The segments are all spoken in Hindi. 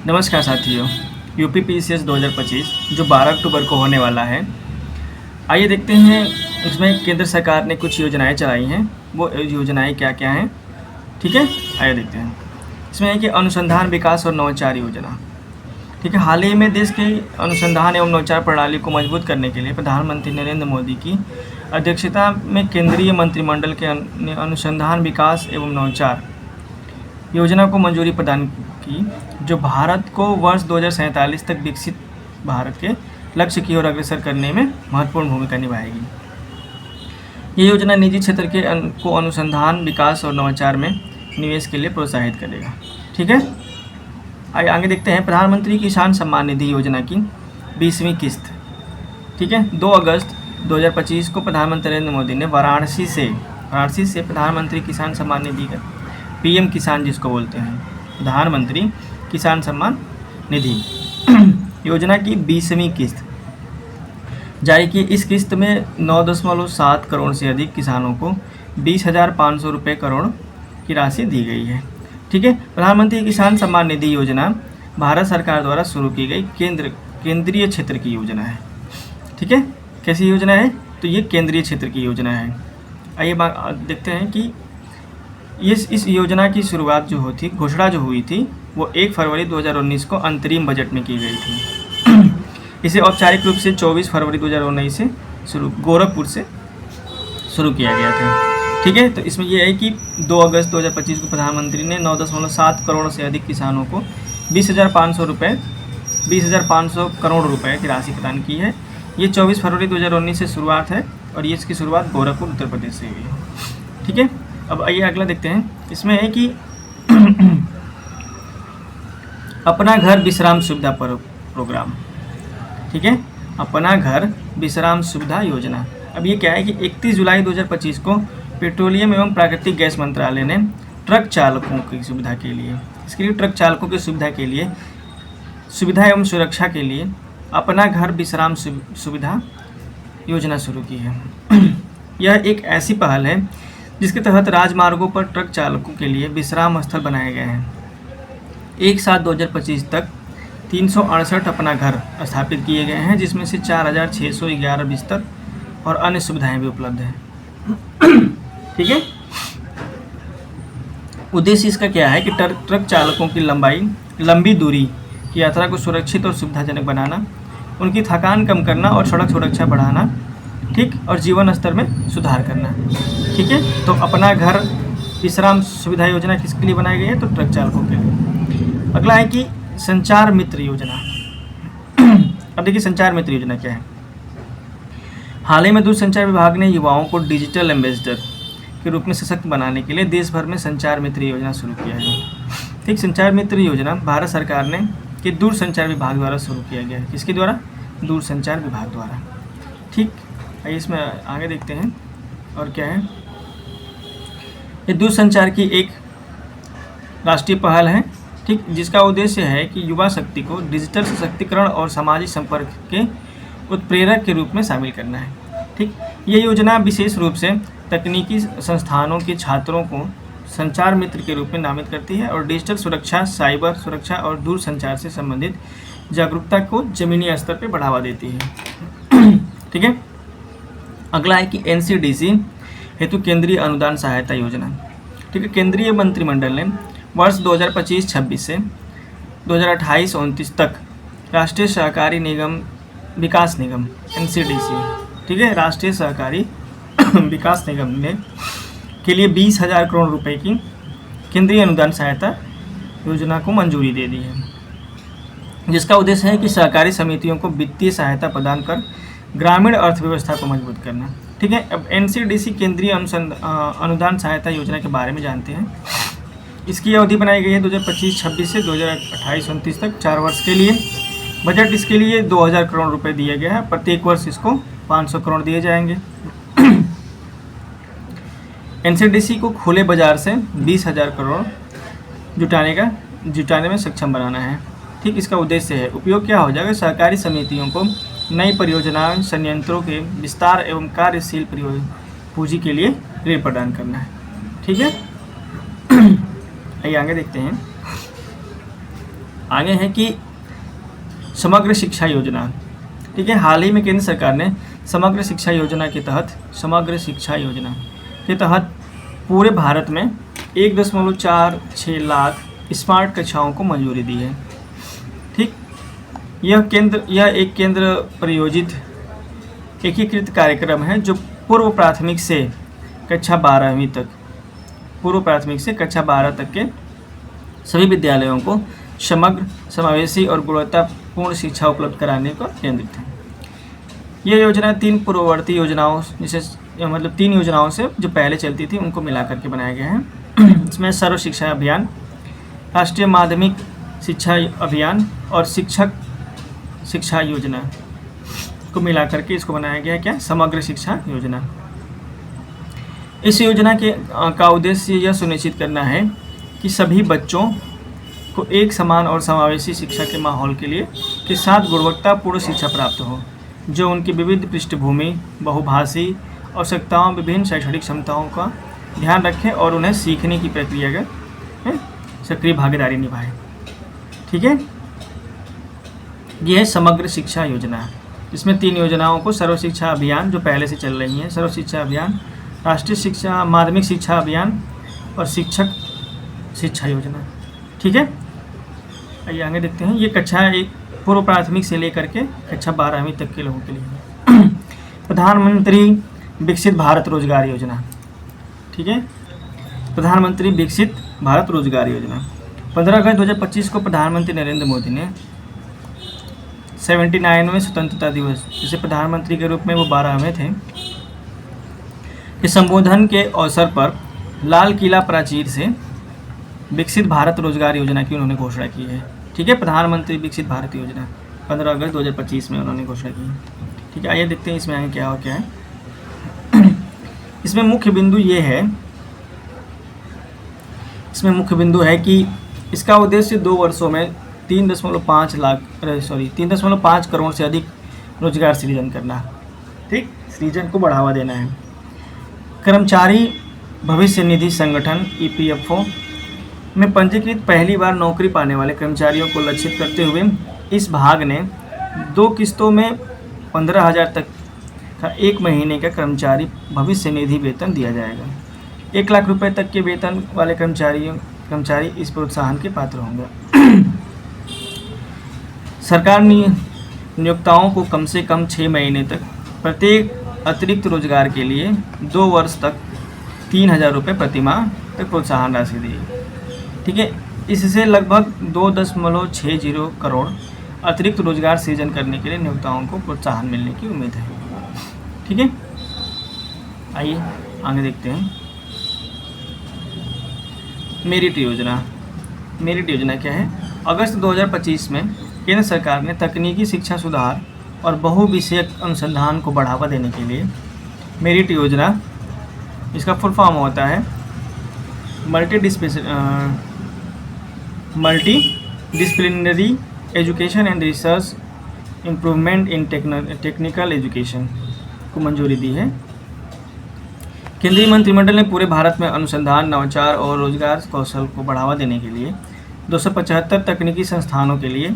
नमस्कार साथियों, यूपी पीसीएस 2025 जो 12 अक्टूबर को होने वाला है। आइए देखते हैं इसमें केंद्र सरकार ने कुछ योजनाएं चलाई हैं, वो योजनाएं क्या क्या हैं। ठीक है, आइए देखते हैं। इसमें है कि अनुसंधान विकास और नवाचार योजना। ठीक है, हाल ही में देश के अनुसंधान एवं नवाचार प्रणाली को मजबूत करने के लिए प्रधानमंत्री नरेंद्र मोदी की अध्यक्षता में केंद्रीय मंत्रिमंडल के अनुसंधान विकास एवं नवाचार योजना को मंजूरी प्रदान की, जो भारत को वर्ष 2047 तक विकसित भारत के लक्ष्य की ओर अग्रसर करने में महत्वपूर्ण भूमिका निभाएगी। ये योजना निजी क्षेत्र को अनुसंधान विकास और नवाचार में निवेश के लिए प्रोत्साहित करेगा। ठीक है, आइए आगे देखते हैं। प्रधानमंत्री किसान सम्मान निधि योजना की 20वीं किस्त। ठीक है, 2 अगस्त 2025 को प्रधानमंत्री नरेंद्र मोदी ने वाराणसी से प्रधानमंत्री किसान सम्मान निधि का पीएम किसान जिसको बोलते हैं, प्रधानमंत्री किसान सम्मान निधि योजना की 20वीं किस्त जारी की। इस किस्त में 9.7 करोड़ से अधिक किसानों को 20,500 रुपये करोड़ की राशि दी गई है। ठीक है, प्रधानमंत्री किसान सम्मान निधि योजना भारत सरकार द्वारा शुरू की गई केंद्रीय क्षेत्र की योजना है। ठीक है, कैसी योजना है? तो ये केंद्रीय क्षेत्र की योजना है। आइए देखते हैं कि इस योजना की शुरुआत घोषणा जो हुई थी वो 1 फरवरी 2019 को अंतरिम बजट में की गई थी। इसे औपचारिक रूप से 24 फरवरी 2019 से गोरखपुर से शुरू किया गया था। ठीक है, तो इसमें यह है कि 2 अगस्त 2025 को प्रधानमंत्री ने 9.7 करोड़ से अधिक किसानों को 20,500 करोड़ रुपए की राशि प्रदान की है। ये 24 फरवरी 2019 से शुरुआत है और ये इसकी शुरुआत गोरखपुर उत्तर प्रदेश से हुई है। ठीक है, अब आइए अगला देखते हैं। इसमें है कि अपना घर विश्राम सुविधा प्रोग्राम। ठीक है, अपना घर विश्राम सुविधा योजना। अब ये क्या है कि 31 जुलाई 2025 को पेट्रोलियम एवं प्राकृतिक गैस मंत्रालय ने ट्रक चालकों की सुविधा के लिए, ट्रक चालकों की सुविधा एवं सुरक्षा के लिए अपना घर विश्राम सुविधा योजना शुरू की है। यह एक ऐसी पहल है जिसके तहत राजमार्गों पर ट्रक चालकों के लिए विश्राम स्थल बनाए गए हैं। 1/7/2025 तक 368 अपना घर स्थापित किए गए हैं, जिसमें से 4,611 बिस्तर और अन्य सुविधाएं भी उपलब्ध हैं। ठीक है, उद्देश्य इसका क्या है कि ट्रक चालकों की लंबी दूरी की यात्रा को सुरक्षित और सुविधाजनक बनाना, उनकी थकान कम करना और सड़क सुरक्षा बढ़ाना, ठीक, और जीवन स्तर में सुधार करना। ठीक है, तो अपना घर विश्राम सुविधा योजना किसके लिए बनाई गई है? तो ट्रक चालकों के लिए। अगला है कि संचार मित्र योजना। अब देखिए संचार मित्र योजना क्या है। हाल ही में दूरसंचार विभाग ने युवाओं को डिजिटल एम्बेसडर के रूप में सशक्त बनाने के लिए देश भर में संचार मित्र योजना शुरू किया है। ठीक, संचार मित्र योजना भारत सरकार ने के दूरसंचार विभाग द्वारा शुरू किया गया है। किसके द्वारा? दूरसंचार विभाग द्वारा। ठीक, आइए इसमें आगे देखते हैं और क्या है। ये दूरसंचार की एक राष्ट्रीय पहल है, ठीक, जिसका उद्देश्य है कि युवा शक्ति को डिजिटल सशक्तिकरण और सामाजिक संपर्क के उत्प्रेरक के रूप में शामिल करना है। ठीक, ये योजना विशेष रूप से तकनीकी संस्थानों के छात्रों को संचार मित्र के रूप में नामित करती है और डिजिटल सुरक्षा, साइबर सुरक्षा और दूरसंचार से संबंधित जागरूकता को जमीनी स्तर पर बढ़ावा देती है। ठीक है, अगला है कि एनसीडीसी हेतु केंद्रीय अनुदान सहायता योजना। ठीक है, केंद्रीय मंत्रिमंडल ने वर्ष 2025-26 से 2028-29 तक राष्ट्रीय सहकारी विकास निगम एनसीडीसी, ठीक है, राष्ट्रीय सहकारी विकास निगम ने के लिए 20,000 करोड़ रुपए की केंद्रीय अनुदान सहायता योजना को मंजूरी दे दी है, जिसका उद्देश्य है कि सहकारी समितियों को वित्तीय सहायता प्रदान कर ग्रामीण अर्थव्यवस्था को मजबूत करना। ठीक है, अब एनसीडीसी केंद्रीय अनुदान सहायता योजना के बारे में जानते हैं। इसकी अवधि बनाई गई है 2025-26 से 2028-29 तक, 4 वर्ष के लिए। बजट इसके लिए 2,000 करोड़ रुपए दिया गया है। प्रत्येक वर्ष इसको 500 करोड़ दिए जाएंगे। एनसीडीसी को खुले बाजार से 20,000 करोड़ जुटाने में सक्षम बनाना है। ठीक, इसका उद्देश्य है, उपयोग क्या हो जाएगा? सहकारी समितियों को नई परियोजनाओं, संयंत्रों के विस्तार एवं कार्यशील पूंजी के लिए ऋण प्रदान करना है। ठीक है, आइए आगे देखते हैं। आगे है कि समग्र शिक्षा योजना। ठीक है, हाल ही में केंद्र सरकार ने समग्र शिक्षा योजना के तहत पूरे भारत में 1.46 लाख स्मार्ट कक्षाओं को मंजूरी दी है। ठीक, यह एक केंद्र प्रायोजित एकीकृत कार्यक्रम है जो पूर्व प्राथमिक से कक्षा 12वीं तक के सभी विद्यालयों को समग्र, समावेशी और गुणवत्तापूर्ण शिक्षा उपलब्ध कराने पर केंद्रित है। यह योजना 3 पूर्ववर्ती योजनाओं मतलब 3 योजनाओं से जो पहले चलती थी उनको मिला करके बनाया गया है। इसमें सर्व शिक्षा अभियान, राष्ट्रीय माध्यमिक शिक्षा अभियान और शिक्षक शिक्षा योजना को मिला करके इसको बनाया गया है क्या, समग्र शिक्षा योजना। इस योजना का उद्देश्य यह सुनिश्चित करना है कि सभी बच्चों को एक समान और समावेशी शिक्षा के माहौल के साथ गुणवत्तापूर्ण शिक्षा प्राप्त हो, जो उनकी विविध पृष्ठभूमि, बहुभाषी आवश्यकताओं, विभिन्न शैक्षणिक क्षमताओं का ध्यान रखे और उन्हें सीखने की प्रक्रिया में सक्रिय भागीदारी निभाए। ठीक है, यह है समग्र शिक्षा योजना। इसमें 3 योजनाओं को, सर्व शिक्षा अभियान जो पहले से चल रही है, सर्व शिक्षा अभियान, राष्ट्रीय शिक्षा माध्यमिक शिक्षा अभियान और शिक्षक शिक्षा योजना। ठीक है, आइए आगे देखते हैं। ये कक्षा 1 पूर्व प्राथमिक से लेकर के कक्षा 12वीं तक के लोगों के लिए। प्रधानमंत्री विकसित भारत रोजगार योजना। ठीक है, प्रधानमंत्री विकसित भारत रोजगार योजना 15 अगस्त 2025 को प्रधानमंत्री नरेंद्र मोदी ने 79वें स्वतंत्रता दिवस, जिसे प्रधानमंत्री के रूप में वो 12वें थे, के संबोधन के अवसर पर लाल किला प्राचीर से विकसित भारत रोजगार योजना की उन्होंने घोषणा की है। ठीक है, प्रधानमंत्री विकसित भारत योजना 15 अगस्त 2025 में उन्होंने घोषणा की है। ठीक है, आइए देखते हैं इसमें आगे क्या और क्या है। इसमें मुख्य बिंदु ये है कि इसका उद्देश्य 2 वर्षों में 3.5 करोड़ से अधिक रोजगार सृजन करना। ठीक, सृजन को बढ़ावा देना है। कर्मचारी भविष्य निधि संगठन EPFO में पंजीकृत पहली बार नौकरी पाने वाले कर्मचारियों को लक्षित करते हुए इस भाग ने 2 किस्तों में 15,000 तक का 1 महीने का कर्मचारी भविष्य निधि वेतन दिया जाएगा। 1 लाख रुपए तक के वेतन वाले कर्मचारी इस प्रोत्साहन के पात्र होंगे। सरकार नियोक्ताओं को कम से कम 6 महीने तक प्रत्येक अतिरिक्त रोजगार के लिए 2 वर्ष तक 3,000 रुपये प्रति माह तक प्रोत्साहन राशि देगी। ठीक है, इससे लगभग 2.60 करोड़ अतिरिक्त रोजगार सृजन करने के लिए नियोक्ताओं को प्रोत्साहन मिलने की उम्मीद है। ठीक है, आइए आगे देखते हैं। मेरिट योजना क्या है? अगस्त 2025 में केंद्र सरकार ने तकनीकी शिक्षा सुधार और बहुविषयक अनुसंधान को बढ़ावा देने के लिए मेरिट योजना, इसका फुल फॉर्म होता है multi disciplinary education and research improvement in technical education को मंजूरी दी है। केंद्रीय मंत्रिमंडल ने पूरे भारत में अनुसंधान, नवाचार और रोजगार कौशल को बढ़ावा देने के लिए 275 तकनीकी संस्थानों के लिए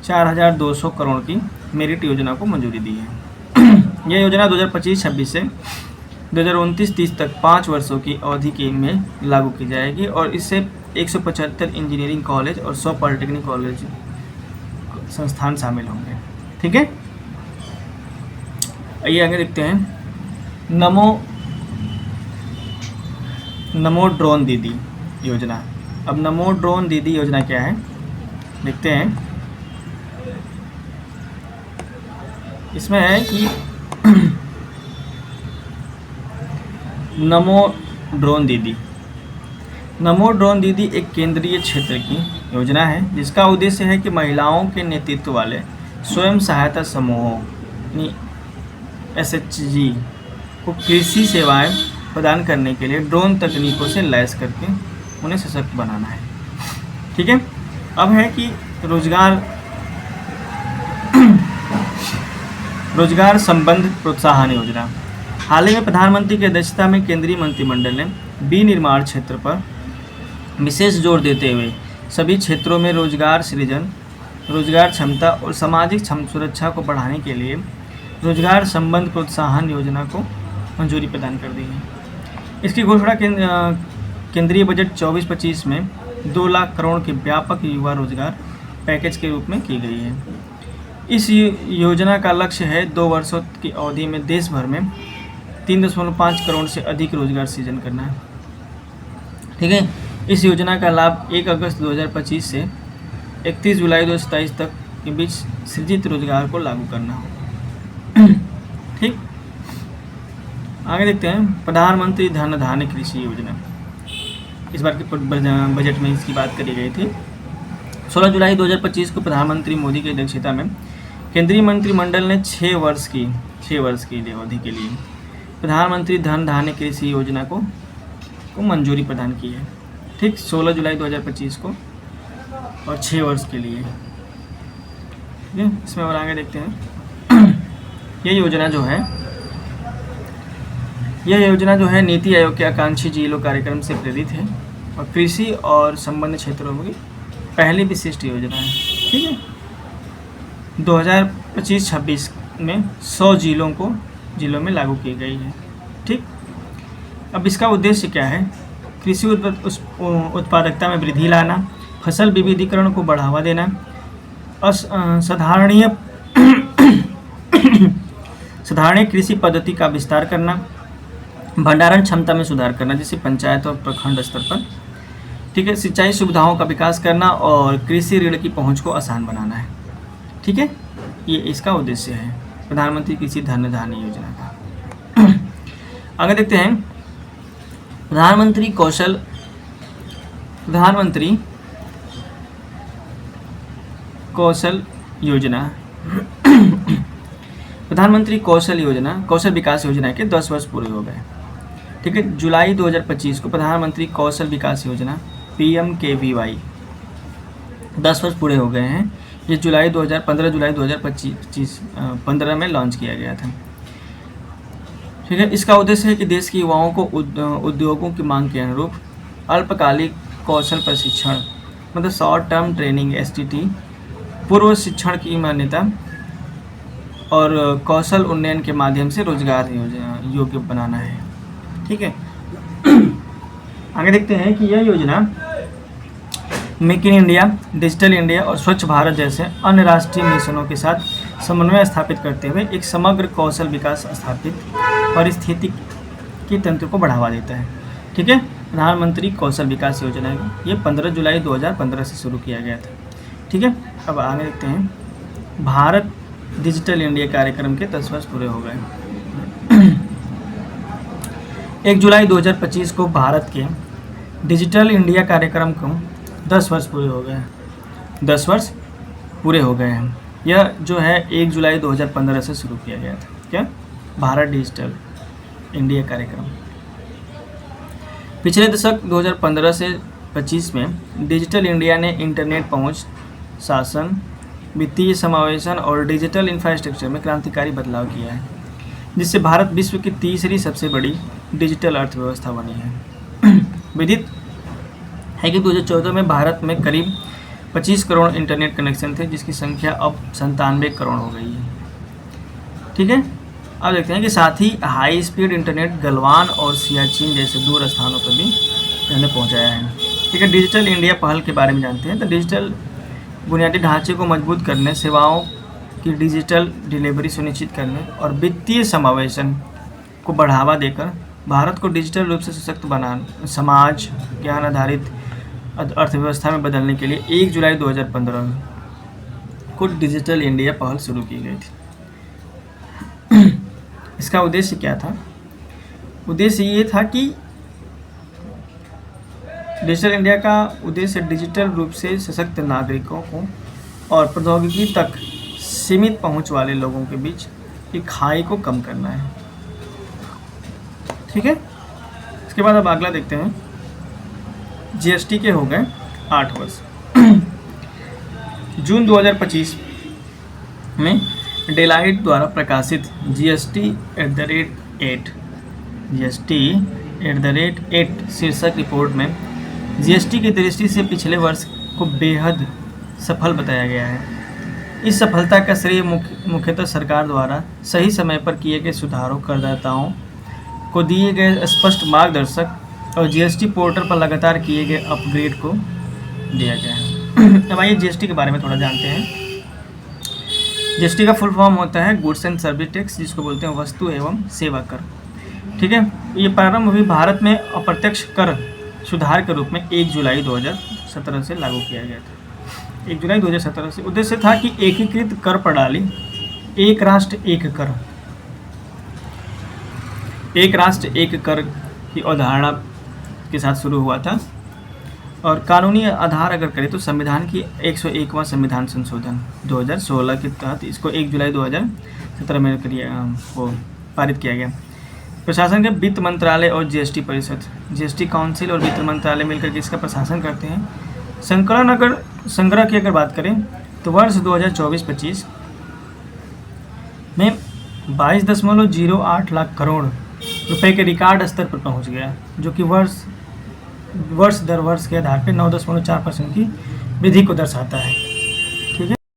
4,200 करोड़ की मेरिट योजना को मंजूरी दी है। यह योजना 2025-26 से 2029-30 तक 5 वर्षों की अवधि के में लागू की जाएगी और इससे 175 इंजीनियरिंग कॉलेज और 100 पॉलिटेक्निक कॉलेज संस्थान शामिल होंगे। ठीक है, आइए आगे देखते हैं। नमो ड्रोन दीदी योजना। अब नमो ड्रोन दीदी योजना क्या है देखते हैं। इसमें है कि नमो ड्रोन दीदी एक केंद्रीय क्षेत्र की योजना है जिसका उद्देश्य है कि महिलाओं के नेतृत्व वाले स्वयं सहायता समूहों SHG को कृषि सेवाएं प्रदान करने के लिए ड्रोन तकनीकों से लैस करके उन्हें सशक्त बनाना है। ठीक है, अब है कि रोजगार संबंध प्रोत्साहन योजना। हाल ही में प्रधानमंत्री की अध्यक्षता में केंद्रीय मंत्रिमंडल ने विनिर्माण क्षेत्र पर विशेष जोर देते हुए सभी क्षेत्रों में रोजगार सृजन, रोजगार क्षमता और सामाजिक सुरक्षा को बढ़ाने के लिए रोजगार संबंध प्रोत्साहन योजना को मंजूरी प्रदान कर दी है। इसकी घोषणा केंद्रीय बजट 24-25 में 2 लाख करोड़ के व्यापक युवा रोजगार पैकेज के रूप में की गई है। इस योजना का लक्ष्य है 2 वर्षों की अवधि में देश भर में 3.5 करोड़ से अधिक रोजगार सृजन करना है। ठीक है, इस योजना का लाभ 1 अगस्त 2025 से 31 जुलाई 2027 तक के बीच सृजित रोजगार को लागू करना हो। ठीक, आगे देखते हैं प्रधानमंत्री धन धान्य कृषि योजना। इस बार के बजट में इसकी बात करी गई थी। 16 जुलाई 2025 को प्रधानमंत्री मोदी की अध्यक्षता में केंद्रीय मंत्रिमंडल ने 6 वर्ष की अवधि के लिए प्रधानमंत्री धन धान्य कृषि योजना को मंजूरी प्रदान की है। ठीक, 16 जुलाई 2025 को और 6 वर्ष के लिए। ठीक है, इसमें और आगे देखते हैं। यह योजना जो है नीति आयोग के आकांक्षी जिलों कार्यक्रम से प्रेरित है और कृषि और संबंध क्षेत्रों में पहली विशिष्ट योजना है। ठीक है, 2025-26 में 100 जिलों में लागू की गई है। ठीक, अब इसका उद्देश्य क्या है? कृषि उत्पादकता में वृद्धि लाना, फसल विविधीकरण को बढ़ावा देना, साधारणीय कृषि पद्धति का विस्तार करना, भंडारण क्षमता में सुधार करना जैसे पंचायत और प्रखंड स्तर पर। ठीक है, सिंचाई सुविधाओं का विकास करना और कृषि ऋण की पहुंच को आसान बनाना है। ठीक है, ये इसका उद्देश्य है प्रधानमंत्री कृषि धन धान्य योजना का। आगे देखते हैं प्रधानमंत्री कौशल योजना। प्रधानमंत्री कौशल विकास योजना के 10 वर्ष पूरे हो गए। ठीक है, जुलाई 2025 को प्रधानमंत्री कौशल विकास योजना PMKVY 10 वर्ष पूरे हो गए हैं। ये 15 जुलाई 2015 में लॉन्च किया गया था। ठीक है, इसका उद्देश्य है कि देश के युवाओं को उद्योगों की मांग के अनुरूप अल्पकालिक कौशल प्रशिक्षण मतलब शॉर्ट टर्म ट्रेनिंग STT, पूर्व शिक्षण की मान्यता और कौशल उन्नयन के माध्यम से रोजगार योग्य बनाना है। ठीक है, आगे देखते हैं कि यह योजना make in India, digital India और स्वच्छ भारत जैसे अन्य राष्ट्रीय मिशनों के साथ समन्वय स्थापित करते हुए एक समग्र कौशल विकास स्थापित पारिस्थितिकी तंत्र को बढ़ावा देता है। ठीक है, प्रधानमंत्री कौशल विकास योजना ये 15 जुलाई 2015 से शुरू किया गया था। ठीक है, अब आगे देखते हैं भारत डिजिटल इंडिया कार्यक्रम के 10 वर्ष पूरे हो गए। 1 जुलाई 2025 को भारत के डिजिटल इंडिया कार्यक्रम को 10 वर्ष पूरे हो गए। 10 वर्ष पूरे हो गए हैं। यह जो है 1 जुलाई 2015 से शुरू किया गया था। क्या? भारत डिजिटल इंडिया कार्यक्रम। पिछले दशक 2015 से 25 में डिजिटल इंडिया ने इंटरनेट पहुंच, शासन, वित्तीय समावेशन और डिजिटल इंफ्रास्ट्रक्चर में क्रांतिकारी बदलाव किया है, जिससे भारत विश्व की तीसरी सबसे बड़ी डिजिटल अर्थव्यवस्था बनी है। विदित है कि 2014 में भारत में करीब 25 करोड़ इंटरनेट कनेक्शन थे, जिसकी संख्या अब 97 करोड़ हो गई है। ठीक है, अब देखते हैं कि साथ ही हाई स्पीड इंटरनेट गलवान और सियाचिन जैसे दूर स्थानों पर भी इन्होंने पहुंचाया है। ठीक है, डिजिटल इंडिया पहल के बारे में जानते हैं। तो डिजिटल बुनियादी ढांचे को मजबूत करने, सेवाओं की डिजिटल डिलीवरी सुनिश्चित करने और वित्तीय समावेशन को बढ़ावा देकर भारत को डिजिटल रूप से सशक्त बनाने, समाज ज्ञान आधारित अर्थव्यवस्था में बदलने के लिए 1 जुलाई 2015 को डिजिटल इंडिया पहल शुरू की गई थी। इसका उद्देश्य क्या था? उद्देश्य ये था कि डिजिटल इंडिया का उद्देश्य डिजिटल रूप से सशक्त नागरिकों को और प्रौद्योगिकी तक सीमित पहुंच वाले लोगों के बीच की खाई को कम करना है। ठीक है, इसके बाद अब अगला देखते हैं। GST के हो गए 8 वर्ष। जून 2025 में डेलाइट द्वारा प्रकाशित GST@8 शीर्षक रिपोर्ट में GST की दृष्टि से पिछले वर्ष को बेहद सफल बताया गया है। इस सफलता का श्रेय मुख्यतः सरकार द्वारा सही समय पर किए गए सुधारों, करदाताओं को दिए गए स्पष्ट मार्गदर्शक और जीएसटी पोर्टल पर लगातार किए गए अपग्रेड को दिया गया है। अब आइए जीएसटी के बारे में थोड़ा जानते हैं। जीएसटी का फुल फॉर्म होता है गुड्स एंड सर्विस टैक्स, जिसको बोलते हैं वस्तु एवं सेवा कर। ठीक है, ये प्रारंभ भी भारत में अप्रत्यक्ष कर सुधार के रूप में 1 जुलाई 2017 से लागू किया गया था। 1 जुलाई 2017 से उद्देश्य था कि एकीकृत कर प्रणाली, एक राष्ट्र एक कर, एक राष्ट्र एक कर की अवधारणा के साथ शुरू हुआ था। और कानूनी आधार अगर करें तो संविधान की 101वां संविधान संशोधन 2016 के तहत इसको 1 जुलाई 2017 में वो पारित किया गया। प्रशासन के वित्त मंत्रालय और जीएसटी परिषद, जीएसटी काउंसिल और वित्त मंत्रालय मिलकर के इसका प्रशासन करते हैं। संग्रह की अगर बात करें तो वर्ष 2024-25 में 22.08 लाख करोड़ रुपए के रिकॉर्ड स्तर पर पहुंच गया, जो कि वर्ष दर वर्ष के आधार पर 9.4% की वृद्धि को दर्शाता है।